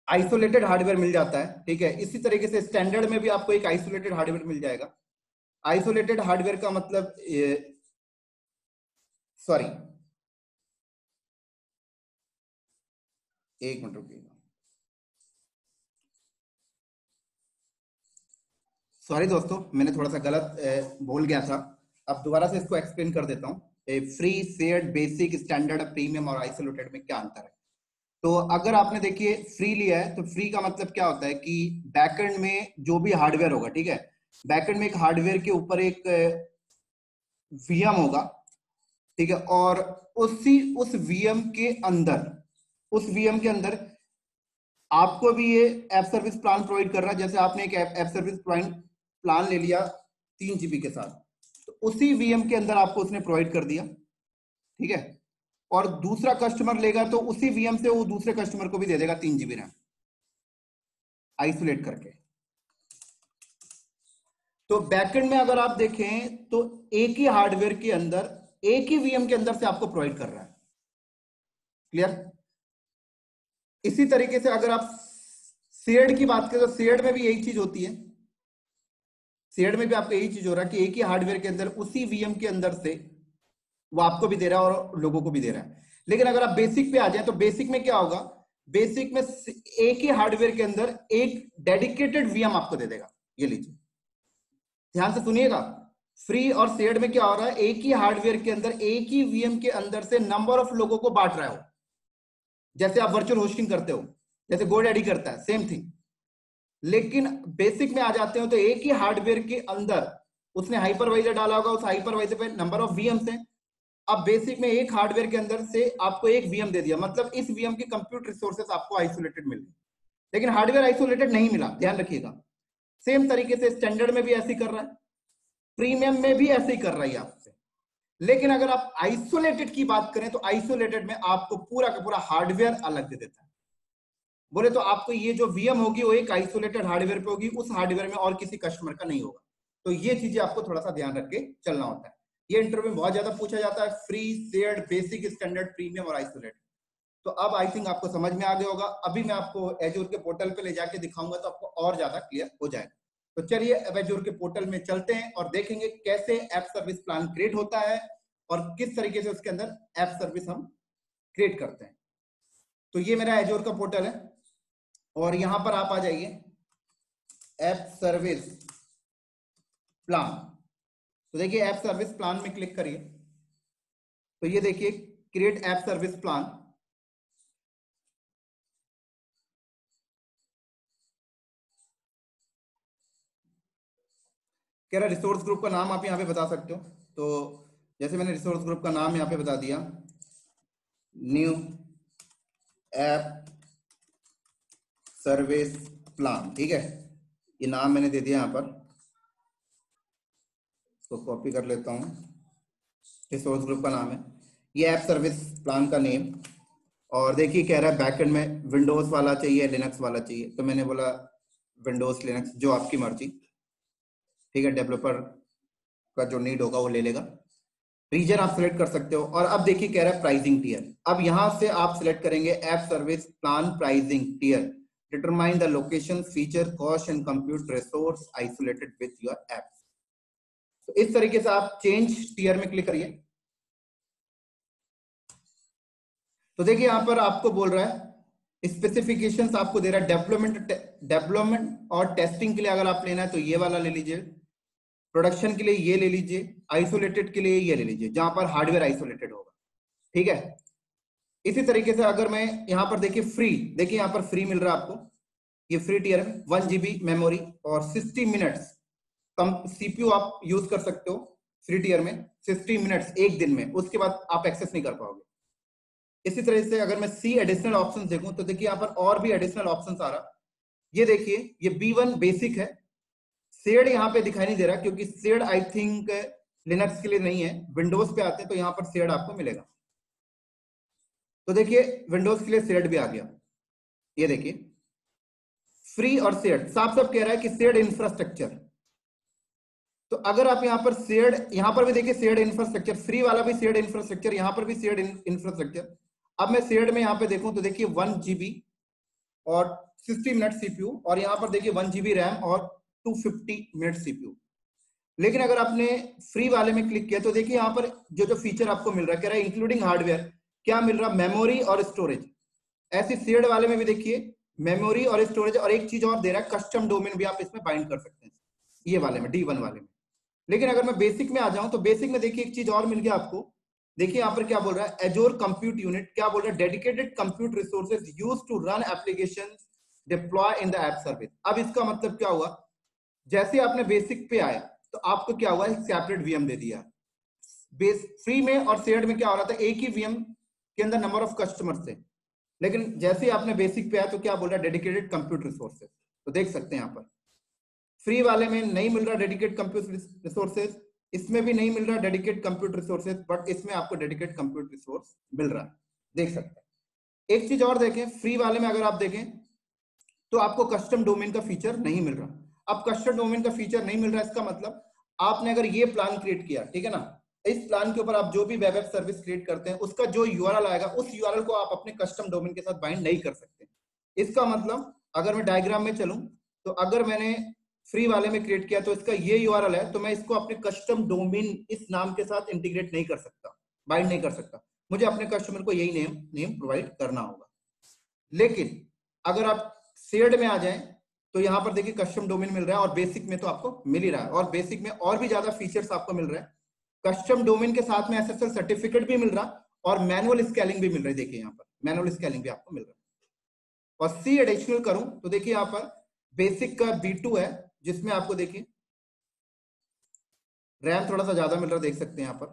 आइसोलेटेड हार्डवेयर मिल जाता है, ठीक है। इसी तरीके से स्टैंडर्ड में भी आपको एक आइसोलेटेड हार्डवेयर मिल जाएगा। आइसोलेटेड हार्डवेयर का मतलब, सॉरी, एक मिनट रुकिए, सॉरी दोस्तों, मैंने थोड़ा सा गलत बोल गया था। अब दोबारा से इसको एक्सप्लेन कर देता हूँ। Free, shared, basic, standard, premium और आइसोलेटेड में क्या अंतर है। तो अगर आपने देखिए फ्री लिया है, तो फ्री का मतलब क्या होता है कि बैकएंड में जो भी हार्डवेयर होगा, ठीक है, बैकएंड में एक हार्डवेयर के ऊपर एक VM होगा, ठीक है, और उस VM के अंदर, उस VM के अंदर आपको भी ये ऐप सर्विस प्लान प्रोवाइड कर रहा है। जैसे आपने एक ऐप सर्विस प्लान ले लिया 3 GB के साथ, तो उसी VM के अंदर आपको उसने प्रोवाइड कर दिया, ठीक है, और दूसरा कस्टमर लेगा तो उसी VM से वो दूसरे कस्टमर को भी दे देगा 3 GB रैम, आइसोलेट करके। तो बैकएंड में अगर आप देखें तो एक ही हार्डवेयर के अंदर, एक ही VM के अंदर से आपको प्रोवाइड कर रहा है। क्लियर? इसी तरीके से अगर आप शेयर्ड की बात करें, तो शेयर्ड में भी यही चीज होती है। शेयर्ड में भी आपको यही चीज हो रहा है कि एक ही हार्डवेयर के अंदर उसी वीएम के अंदर से वो आपको भी दे रहा है और लोगों को भी दे रहा है। लेकिन अगर आप बेसिक पे आ जाए तो बेसिक में क्या होगा, बेसिक में एक ही हार्डवेयर के अंदर एक डेडिकेटेड वीएम आपको दे देगा। ये लीजिए, ध्यान से सुनिएगा, फ्री और शेयर्ड में क्या हो रहा है, एक ही हार्डवेयर के अंदर एक ही वीएम के अंदर से नंबर ऑफ लोगों को बांट रहा हो, जैसे आप वर्चुअल होस्टिंग करते हो, जैसे गोडैडी करता है, सेम थिंग। लेकिन बेसिक में आ जाते हो तो एक ही हार्डवेयर के अंदर उसने हाइपरवाइजर डाला होगा, उस हाइपरवाइजर पे नंबर ऑफ वीएम्स हैं। अब बेसिक में एक हार्डवेयर के अंदर से आपको एक वीएम दे दिया, मतलब इस वीएम की कंप्यूट रिसोर्सेस आपको आइसोलेटेड मिल गई, लेकिन हार्डवेयर आइसोलेटेड नहीं मिला, ध्यान रखिएगा। सेम तरीके से स्टैंडर्ड में भी ऐसे ही कर रहा है, प्रीमियम में भी ऐसे ही कर रहा है आपसे। लेकिन अगर आप आइसोलेटेड की बात करें तो आइसोलेटेड में आपको पूरा का पूरा हार्डवेयर अलग दे देता है। बोले तो आपको ये जो वीएम होगी वो एक आइसोलेटेड हार्डवेयर पे होगी, उस हार्डवेयर में और किसी कस्टमर का नहीं होगा। तो ये चीजें आपको थोड़ा सा ध्यान रख के चलना होता है। ये इंटरव्यू में बहुत ज्यादा पूछा जाता है, free, shared, basic, standard, premium और आइसोलेटेड। तो अब आई थिंक आपको समझ में आ गया होगा। अभी मैं आपको एजूर के पोर्टल पे ले जाके दिखाऊंगा तो आपको और ज्यादा क्लियर हो जाएगा। तो चलिए अब एजूर के पोर्टल में चलते हैं और देखेंगे कैसे ऐप सर्विस प्लान क्रिएट होता है और किस तरीके से उसके अंदर ऐप सर्विस हम क्रिएट करते हैं। तो ये मेरा एजूर का पोर्टल है और यहां पर आप आ जाइए, ऐप सर्विस प्लान। तो देखिए ऐप सर्विस प्लान में क्लिक करिए, तो ये देखिए क्रिएट ऐप सर्विस प्लान। कह रहा रिसोर्स ग्रुप का नाम आप यहाँ पे बता सकते हो। तो जैसे मैंने रिसोर्स ग्रुप का नाम यहाँ पे बता दिया, न्यू ऐप सर्विस प्लान, ठीक है, ये नाम मैंने दे दिया यहाँ पर। इसको कॉपी कर लेता हूँ, रिसोर्स ग्रुप का नाम है, ये ऐप सर्विस प्लान का नेम। और देखिए कह रहा है बैकएंड में विंडोज वाला चाहिए, लिनक्स वाला चाहिए, तो मैंने बोला विंडोज लिनक्स जो आपकी मर्जी, ठीक है, डेवलपर का जो नीड होगा वो ले लेगा। रीजन आप सिलेक्ट कर सकते हो। और अब देखिए कह रहा है प्राइसिंग टियर, अब यहां से आप सिलेक्ट करेंगे app service plan pricing tier, determine the location, feature, cost and compute resource isolated with your app. तो इस तरीके से आप चेंज टियर में क्लिक करिए। तो देखिए यहां पर आपको बोल रहा है स्पेसिफिकेशंस आपको दे रहा है, डेवलपमेंट और टेस्टिंग के लिए अगर आप लेना है तो ये वाला ले लीजिए, प्रोडक्शन के लिए ये ले लीजिए, आइसोलेटेड के लिए ये ले लीजिए जहां पर हार्डवेयर आइसोलेटेड होगा, ठीक है। इसी तरीके से अगर मैं यहां पर देखिए फ्री, देखिए यहां पर फ्री मिल रहा है आपको, ये फ्री टियर है, 1 GB मेमोरी और 60 मिनट्स कम सीपीयू आप यूज कर सकते हो फ्री टियर में, 60 मिनट्स एक दिन में, उसके बाद आप एक्सेस नहीं कर पाओगे। इसी तरह से अगर मैं सी एडिशनल ऑप्शन देखूं तो देखिए यहाँ पर और भी एडिशनल ऑप्शन आ रहा, ये देखिए ये B1 बेसिक है, शेड यहाँ पे दिखाई नहीं दे रहा क्योंकि शेड आई थिंक लिनक्स के लिए नहीं है, विंडोज पे आते हैं तो यहाँ पर शेड आपको मिलेगा। तो देखिए विंडोज के लिए शेड भी आ गया, ये देखिए फ्री और शेड साफ साफ कह रहा है कि शेड इंफ्रास्ट्रक्चर। तो अगर आप यहाँ पर शेड, यहाँ पर भी देखिए शेड इंफ्रास्ट्रक्चर, फ्री वाला भी शेड इंफ्रास्ट्रक्चर, यहाँ पर भी शेड इंफ्रास्ट्रक्चर। अब मैं शेड में यहाँ पे देखूं तो देखिए 1 GB और 60 मिनट सीपीयू, और यहाँ पर देखिए 1 GB रैम और 250 मिनट सीपीयू। लेकिन अगर आपने फ्री वाले में क्लिक किया तो देखिए यहाँ पर जो जो फीचर आपको मिल रहा है, कह रहा है इंक्लूडिंग हार्डवेयर, क्या मिल रहा, मेमोरी और स्टोरेज। ऐसे शेड वाले में भी देखिए मेमोरी और स्टोरेज, और एक चीज और दे रहा है कस्टम डोमेन भी आप इसमें बाइंड कर सकते हैं, ये वाले में D1 वाले में। लेकिन अगर मैं बेसिक में आ जाऊं तो बेसिक में देखिए एक चीज और मिल गया आपको, देखिए यहाँ पर क्या बोल रहा है, एजोर कंप्यूट यूनिट, क्या बोल रहा है, dedicated compute resources used to run applications deploy in the app service. अब इसका मतलब क्या हुआ, जैसे आपने बेसिक पे आया तो आपको क्या हुआ, एक सेपरेट वीएम दे दिया। बेस फ्री में और शेयर्ड में क्या हो रहा था, एक ही वीएम के अंदर नंबर ऑफ कस्टमर्स थे, लेकिन जैसे ही आपने बेसिक पे आया तो क्या बोल रहा है, डेडिकेटेड कंप्यूट रिसोर्सेज। तो देख सकते हैं यहाँ पर फ्री वाले में नहीं मिल रहा डेडिकेट कंप्यूट रिसोर्सेज, इसमें भी नहीं मिल रहा डेडिकेट कंप्यूट रिसोर्सेज, बट इसमें आपको डेडिकेट कंप्यूट रिसोर्स मिल रहा है, देख सकते हैं। एक चीज और देखें, फ्री वाले में अगर आप देखें तो आपको कस्टम डोमेन का फीचर नहीं मिल रहा। अब कस्टम डोमेन का फीचर नहीं मिल रहा, इसका मतलब आपने अगर ये प्लान क्रिएट किया, ठीक है ना, इस प्लान के ऊपर आप जो भी वेब ऐप सर्विस क्रिएट करते हैं उसका जो यूआरएल आएगा, उस यूआरएल को आप अपने कस्टम डोमेन के साथ बाइंड नहीं कर सकते। इसका मतलब अगर मैं डायग्राम में चलूं तो अगर मैंने फ्री वाले में क्रिएट किया तो इसका ये यूआरएल है, तो मैं इसको अपने कस्टम डोमेन इस नाम के साथ इंटीग्रेट नहीं कर सकता, बाइंड नहीं कर सकता। मुझे अपने कस्टमर को यही नेम प्रोवाइड करना होगा। लेकिन अगर आप शेयर्ड में आ जाएं तो यहाँ पर देखिए कस्टम डोमेन मिल रहा है और बेसिक में तो आपको मिल ही रहा है, और बेसिक में और भी ज्यादा फीचर्स आपको मिल रहे हैं। कस्टम डोमेन के साथ में एसएसएल सर्टिफिकेट भी मिल रहा और मैनुअल स्केलिंग भी मिल रही है। देखिए यहाँ पर मैनुअल स्केलिंग भी आपको मिल रहा है। और सी एडिशनल करूं तो देखिए यहाँ पर बेसिक का B2 है, जिसमें आपको देखिए रैम थोड़ा सा ज्यादा मिल रहा है, देख सकते हैं यहाँ पर।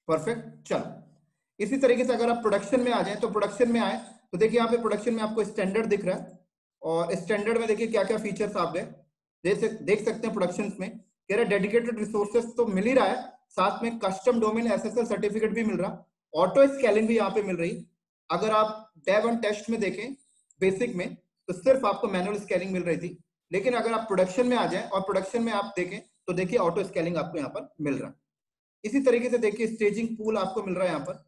परफेक्ट। चलो इसी तरीके से अगर आप प्रोडक्शन में आ जाए तो प्रोडक्शन में आए तो देखिए यहाँ पे प्रोडक्शन में आपको स्टैंडर्ड दिख रहा है, और स्टैंडर्ड में देखिए क्या क्या फीचर्स आप देख सकते हैं। प्रोडक्शन में कह रहे डेडिकेटेड रिसोर्सेस तो मिल ही रहा है, साथ में कस्टम डोमेन एसएसएल सर्टिफिकेट भी मिल रहा, ऑटो स्केलिंग भी यहाँ पे मिल रही। अगर आप डेव एंड टेस्ट में देखें बेसिक में तो सिर्फ आपको मैनुअल स्केलिंग मिल रही थी, लेकिन अगर आप प्रोडक्शन में आ जाए और प्रोडक्शन में आप देखें तो देखिए ऑटो स्केलिंग आपको यहाँ पर मिल रहा है। इसी तरीके से देखिए स्टेजिंग पूल आपको मिल रहा है यहाँ पर।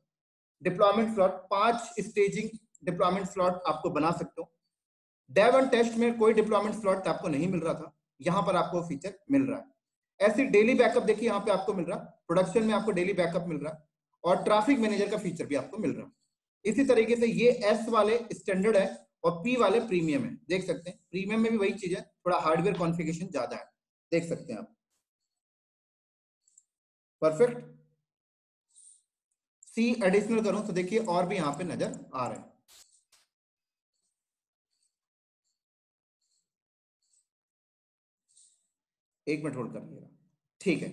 Deployment slot 5 staging deployment slot आपको बना सकते हो। डेव एंड टेस्ट में कोई डिप्लॉयमेंट स्लॉट आपको नहीं मिल रहा था, यहाँ पर आपको फीचर मिल रहा है। ऐसी डेली बैकअप देखिए यहाँ पे आपको मिल रहा, प्रोडक्शन में आपको डेली बैकअप मिल रहा, और ट्रैफिक मैनेजर का फीचर भी आपको मिल रहा। इसी तरीके से ये एस वाले स्टैंडर्ड है और पी वाले प्रीमियम है, देख सकते हैं। प्रीमियम में भी वही चीज है, थोड़ा हार्डवेयर कॉन्फ़िगरेशन ज्यादा है, देख सकते हैं आप। परफेक्ट। सी एडिशनल करूं तो देखिए और भी यहां पे नजर आ रहे हैं। एक मिनट होल्ड कर लीजिएगा, ठीक है।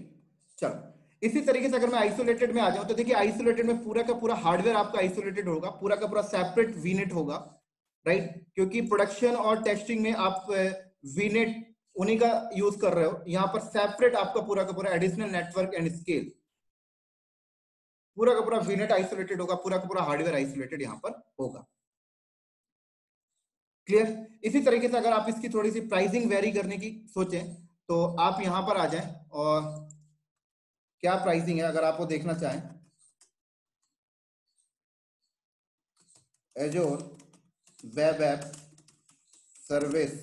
चलो इसी तरीके से अगर मैं आइसोलेटेड में आ जाऊं तो देखिए आइसोलेटेड में पूरा का पूरा हार्डवेयर आपका आइसोलेटेड होगा, पूरा का पूरा सेपरेट वीनेट होगा, राइट। क्योंकि प्रोडक्शन और टेस्टिंग में आप वीनेट उन्हीं का यूज कर रहे हो, यहां पर सेपरेट आपका पूरा का पूरा एडिशनल नेटवर्क एंड स्केल, पूरा का पूरा वीनेट आइसोलेटेड होगा, पूरा का पूरा हार्डवेयर आइसोलेटेड यहां पर होगा। क्लियर। इसी तरीके से अगर आप इसकी थोड़ी सी प्राइसिंग वेरी करने की सोचें तो आप यहां पर आ जाएं और क्या प्राइसिंग है अगर आप वो देखना चाहें। एजोर web app service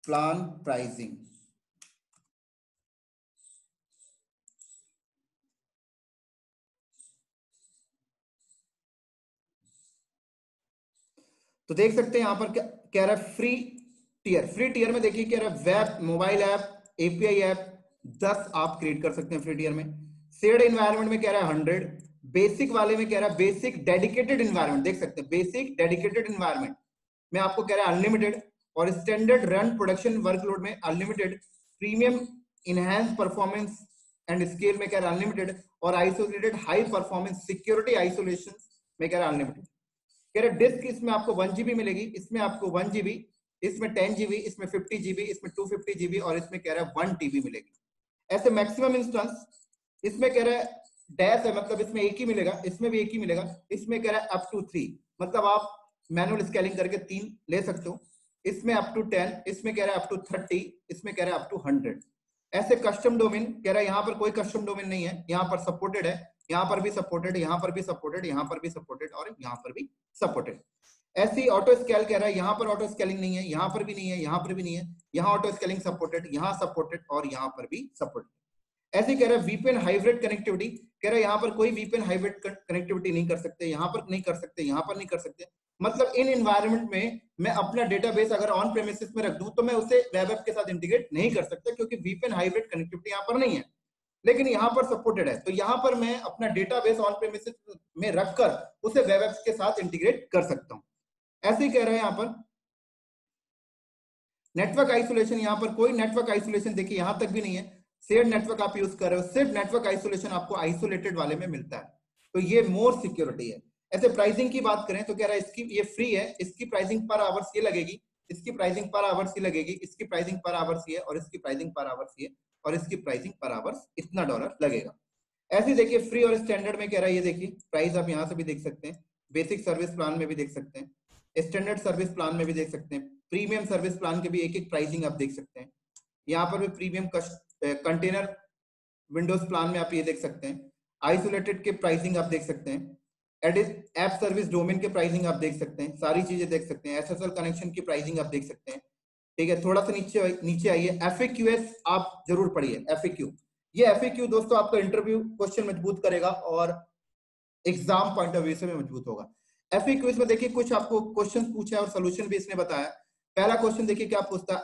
plan pricing, तो देख सकते हैं यहां पर क्या कह रहा है, फ्री टीयर। फ्री टीयर में देखिए कह रहा है web mobile app API app 10 आप क्रिएट कर सकते हैं फ्री टीयर में। शेयर्ड एनवायरनमेंट में कह रहा है 100। बेसिक वाले में कह रहा है बेसिक डेडिकेटेड एनवायरनमेंट, देख सकते हैं बेसिक डेडिकेटेड एनवायरनमेंट में आपको कह रहा है अनलिमिटेड, और स्टैंडर्ड रन प्रोडक्शन वर्कलोड में unlimited, premium enhance performance and scale में कह रहा है अनलिमिटेड, और isolated high performance security isolation में कह रहा है अनलिमिटेड। कह रहे डिस्क इसमें आपको 1 GB मिलेगी, इसमें आपको 1 GB, इसमें 10 GB, इसमें 50 GB, इसमें 250 GB, और इसमें कह रहा है 1 TB मिलेगी। ऐसे मैक्सिमम इंस्टेंस इसमें कह रहा है डैश है, मतलब इसमें एक ही मिलेगा, इसमें भी एक ही मिलेगा, इसमें कह रहा है अप टू 3, मतलब आप मैनुअल स्केलिंग करके 3 ले सकते हो। इसमें अप टू 10, इसमें कह रहा है अप टू 30, इसमें कह रहा है अप टू 100। ऐसे कस्टम डोमेन कह रहा है यहाँ पर कोई कस्टम डोमेन नहीं है, यहाँ पर सपोर्टेड है, यहाँ पर भी सपोर्टेड, यहाँ पर भी सपोर्टेड, यहाँ पर भी सपोर्टेड, और यहाँ पर भी सपोर्टेड। ऐसी ऑटो स्केल कह रहा है यहाँ पर ऑटो स्केलिंग नहीं है, यहाँ पर भी नहीं है, यहाँ पर भी नहीं है, यहाँ ऑटो स्केलिंग सपोर्टेड, यहाँ सपोर्टेड, और यहाँ पर भी सपोर्टेड। ऐसे कह रहा है वीपीएन हाइब्रिड कनेक्टिविटी, कह रहा है यहाँ पर कोई वीपीएन हाइब्रिड कनेक्टिविटी नहीं कर सकते, यहाँ पर नहीं कर सकते, यहाँ पर नहीं कर सकते। मतलब इन एनवायरनमेंट में मैं अपना डेटाबेस अगर ऑन प्रेमिसेस में रख दूं तो मैं उसे वेब ऐप के साथ इंटीग्रेट नहीं कर सकता, क्योंकि वीपीएन हाइब्रिड कनेक्टिविटी यहाँ पर नहीं है, लेकिन यहाँ पर सपोर्टेड है। तो यहाँ पर मैं अपना डेटाबेस ऑन प्रेमिसेस में रखकर उसे वेब ऐप के साथ इंटीग्रेट कर सकता हूँ। ऐसे ही कह रहे हैं यहाँ पर नेटवर्क आइसोलेशन, यहाँ पर कोई नेटवर्क आइसोलेशन देखिए यहाँ तक भी नहीं है। शेयर्ड नेटवर्क आप यूज कर रहे हो, सिर्फ नेटवर्क आइसोलेशन आपको आइसोलेटेड वाले में मिलता है, तो ये मोर सिक्योरिटी है। ऐसे प्राइसिंग की बात करें तो कह रहा है इसकी ये फ्री है, इसकी प्राइसिंग पर आवर्स ये लगेगी, इसकी प्राइसिंग पर आवर्स ये लगेगी, इसकी प्राइसिंग पर आवर्स ये, और इसकी प्राइसिंग पर आवर्स ये, और इसकी प्राइसिंग पर आवर्स इतना डॉलर लगेगा। ऐसे देखिए फ्री और स्टैंडर्ड में कह रहा है, ये देखिए प्राइस आप यहाँ से भी देख सकते हैं, बेसिक सर्विस प्लान में भी देख सकते हैं, स्टैंडर्ड सर्विस प्लान में भी देख सकते हैं, प्रीमियम सर्विस प्लान के भी एक एक प्राइसिंग आप देख सकते हैं। यहाँ पर भी प्रीमियम कंटेनर विंडोज प्लान में आप ये देख सकते हैं, आइसोलेटेड के प्राइसिंग आप देख सकते हैं, ऐप सर्विस डोमेन के प्राइसिंग आप देख सकते हैं, सारी चीजें देख सकते हैं, एसएसएल कनेक्शन की प्राइसिंग आप देख सकते हैं, ठीक है, थोड़ा सा नीचे नीचे आइए, FAQs आप जरूर पढ़िए। FAQ, ये FAQ दोस्तों आपका इंटरव्यू क्वेश्चन मजबूत करेगा और एग्जाम पॉइंट ऑफ व्यू से भी मजबूत होगा। FAQs में देखिए कुछ आपको क्वेश्चन पूछा है और सोल्यूशन भी इसने बताया। पहला क्वेश्चन देखिए क्या पूछता है,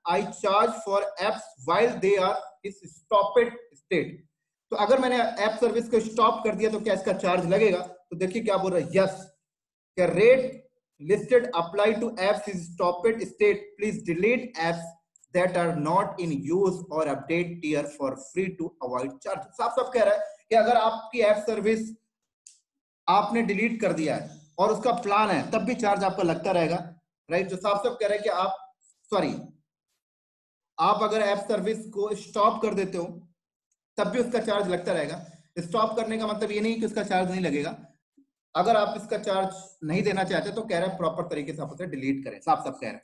I charge for apps while they are is stopped state. तो अगर मैंने ऐप सर्विस को स्टॉप कर दिया तो क्या इसका चार्ज लगेगा? तो देखिए क्या बोल रहा है, यस, क्या rate listed apply to apps is stopped state, please delete apps that are not in use or update tier for free to avoid charge। साफ साफ कह रहा है कि अगर आपकी ऐप सर्विस आपने डिलीट कर दिया है और उसका प्लान है तब भी चार्ज आपका लगता रहेगा, राइट। जो साफ साफ कह रहा है कि आप अगर ऐप सर्विस को स्टॉप कर देते हो तब भी उसका चार्ज लगता रहेगा। स्टॉप करने का मतलब ये नहीं कि उसका चार्ज नहीं लगेगा, अगर आप इसका चार्ज नहीं देना चाहते तो कह रहा है प्रॉपर तरीके से आप उसे डिलीट करें, साफ साफ कह रहा है।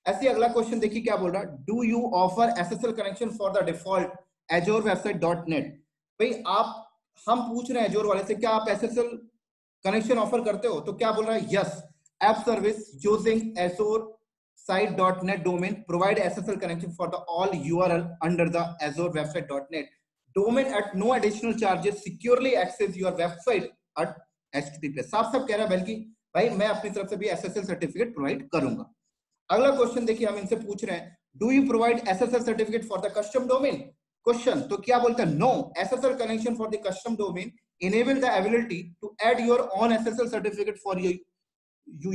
ऐसे अगला क्वेश्चन देखिए क्या बोल रहा है, do you offer SSL connection for the default एजोर website .net। भाई हम पूछ रहे हैं एजोर वाले से, क्या आप SSL कनेक्शन ऑफर करते हो? तो क्या बोल रहा है, yes, app service using एजोर site.net domain provide SSL connection for the all URL under the Azure website.net domain at no additional charges, securely access your website at HTTPS। साफ साफ कह रहा है बल्कि भाई मैं अपनी तरफ से भी SSL सर्टिफिकेट प्रोवाइड करूंगा। अगला क्वेश्चन देखिए हम इनसे पूछ रहे हैं, do you provide SSL certificate for the custom domain question. तो क्या बोलता है, no, SSL connection for the custom domain enable the ability to add your own SSL certificate for you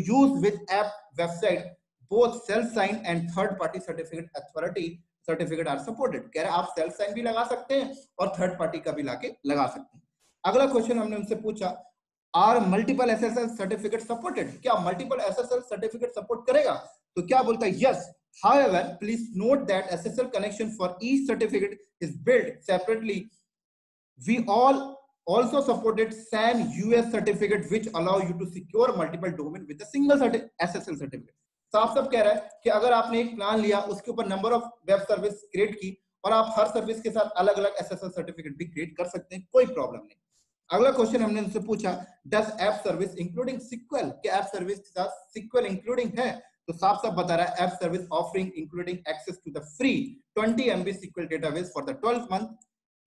use with app website, both self sign and third party certificate authority certificate are supported। कह रहा है आप self sign भी लगा सकते हैं और third party का भी लाके लगा सकते हैं। अगला क्वेश्चन हमने उनसे पूछा, are multiple SSL certificate supported, क्या मल्टीपल SSL सर्टिफिकेट सपोर्ट करेगा? तो क्या बोलता है, yes, however please note that SSL connection for each certificate is built separately, we all also supported SAN US certificate which allow you to secure multiple domain with a single SSL certificate। साफ साफ कह रहा है कि अगर आपने एक plan लिया, उसके ऊपर number of web service create की और आप हर सर्विस के साथ अलग अलग SSL सर्टिफिकेट भी क्रिएट कर सकते हैं, कोई प्रॉब्लम नहीं। अगला क्वेश्चन हमने उनसे पूछा, does app service including SQL, क्या ऐप सर्विस के साथ सिक्वल इंक्लूडिंग है? तो साफ साफ बता रहा है, app service offering including access to the free 20 MB SQL database for the 12 month,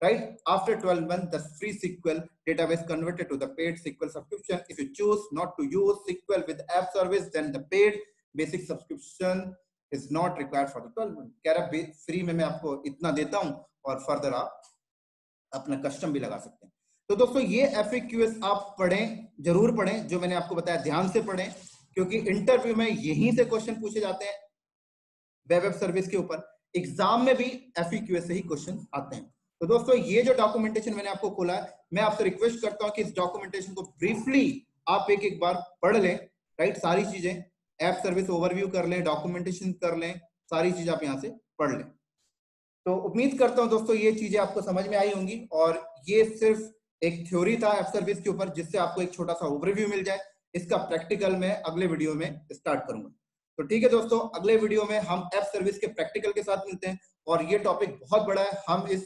right? After 12 months, the free SQL database converted to the paid SQL subscription. If you choose not to use SQL with app service, then the paid basic subscription is not required for the 12 months। कह रहा है free में मैं आपको इतना देता हूं और फर्दर आप अपना कस्टम भी लगा सकते हैं। तो दोस्तों ये FAQs आप पढ़ें, जरूर पढ़ें, जो मैंने आपको बताया ध्यान से पढ़ें, क्योंकि इंटरव्यू में यहीं से क्वेश्चन पूछे जाते हैं वेब सर्विस के ऊपर, एग्जाम में भी FAQs से ही क्वेश्चन आते हैं। तो दोस्तों ये जो डॉक्यूमेंटेशन मैंने आपको खोला है, मैं आपसे रिक्वेस्ट करता हूं कि इस डॉक्यूमेंटेशन को ब्रीफली आप एक बार पढ़ लें, राइट। सारी चीजें, ऐप सर्विस ओवरव्यू कर लें, डॉक्यूमेंटेशन कर लें, सारी चीजें आप यहां से पढ़ लें। तो उम्मीद करता हूं दोस्तों ये चीजें आपको समझ में आई होंगी, और ये सिर्फ एक थ्योरी था ऐप सर्विस के ऊपर, जिससे आपको एक छोटा सा ओवरव्यू मिल जाए। इसका प्रैक्टिकल मैं अगले वीडियो में स्टार्ट करूंगा। तो ठीक है दोस्तों, अगले वीडियो में हम ऐप सर्विस के प्रैक्टिकल के साथ मिलते हैं, और ये टॉपिक बहुत बड़ा है, हम इस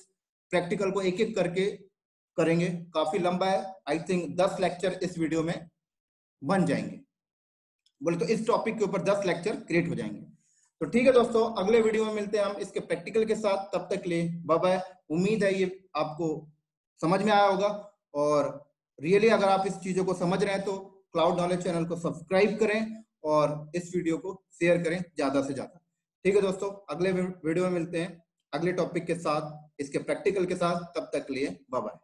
प्रैक्टिकल को एक एक करके करेंगे, काफी लंबा है, आई थिंक 10 लेक्चर इस वीडियो में बन जाएंगे, बोले तो इस टॉपिक के ऊपर 10 लेक्चर क्रिएट हो जाएंगे। तो ठीक है दोस्तों, अगले वीडियो में मिलते हैं हम इसके प्रैक्टिकल के साथ, तब तक ले बाय बाय। उम्मीद है ये आपको समझ में आया होगा, और रियली अगर आप इस चीजों को समझ रहे हैं तो क्लाउड नॉलेज चैनल को सब्सक्राइब करें और इस वीडियो को शेयर करें ज्यादा से ज्यादा। ठीक है दोस्तों, अगले वीडियो में मिलते हैं अगले टॉपिक के साथ, इसके प्रैक्टिकल के साथ, तब तक लिए बाय बाय।